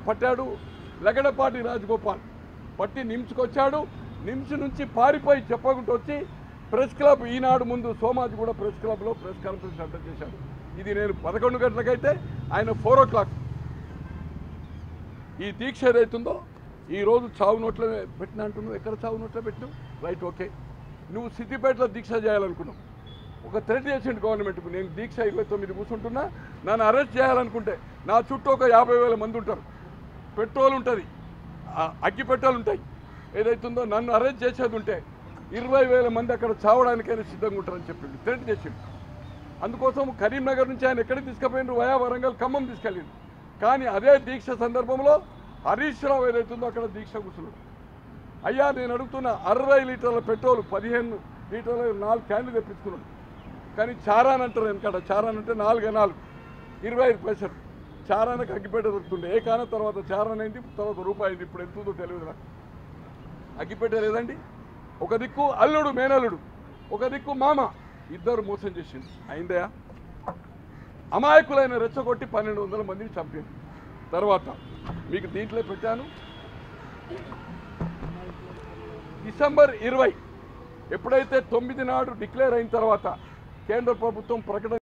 పట్టాడు లగడపాటి రాజగోపాల్ పట్టి నిమ్స్కొచ్చాడు. నిమ్స్ నుంచి పారిపోయి చెప్పకుండా వచ్చి ప్రెస్ క్లబ్ ఈనాడు ముందు సోమాజిగూడ ప్రెస్ క్లబ్లో ప్రెస్ కాన్ఫరెన్స్ అటెండ్ చేశాడు. ఇది నేను 11 గంటలకైతే ఆయన 4 o'clock. ఈ దీక్ష ఏదైతుందో ఈరోజు చావు నోట్లో పెట్టిన అంటున్నావు. ఎక్కడ చావు నోట్లో పెట్టినావు? Right, okay. నువ్వు సిద్దిపేటలో దీక్ష చేయాలనుకున్నావు. ఒక థ్రెట్ చేసిండు గవర్నమెంట్కు. నేను దీక్ష 29 కూర్చుంటున్నా, నన్ను అరెస్ట్ చేయాలనుకుంటే నా చుట్టూ ఒక 50,000 మంది ఉంటారు, పెట్రోల్ ఉంటుంది, అగ్గి పెట్టెలు ఉంటాయి. ఏదైతుందో నన్ను అరెస్ట్ చేసేది ఉంటే 20,000 మంది అక్కడ చావడానికైనా సిద్ధంగా ఉంటారని చెప్పిండు, థ్రెట్ చేసిండు. అందుకోసం కరీంనగర్ నుంచి ఆయన ఎక్కడికి తీసుకుపోయిండ్రు? వయా వరంగల్, ఖమ్మం తీసుకెళ్ళిండు. కానీ అదే దీక్ష సందర్భంలో హరీష్ రావు ఏదైతుందో అక్కడ దీక్ష కూర్చున్నాడు. అయ్యా నేను అడుగుతున్న 60 లీటర్ల పెట్రోల్ 15 లీటర్ల 4 క్యాన్లు తెప్పించుకున్నాడు. కానీ చారాన్ అంటారు వెనకాడ. చారాన్ అంటే 4 25 పైసలు. చారానికి అగ్గిపేట దొరుకుతుండే. ఏ కాన తర్వాత చారాన్ అయింది, తర్వాత రూపాయి అయింది. ఇప్పుడు ఎంతుందో తెలియదు నాకు. అగ్గిపేట లేదండి. ఒక దిక్కు అల్లుడు మేనల్లుడు, ఒక దిక్కు మామ, ఇద్దరు మోసం చేసింది. అయిందయా? అమాయకులైన రెచ్చగొట్టి 1200 మందిని చంపారు. తర్వాత మీకు దీంట్లో పెట్టాను. డిసెంబర్ 20 ఎప్పుడైతే 9 నాడు డిక్లేర్ అయిన తర్వాత కేంద్ర ప్రభుత్వం ప్రకటన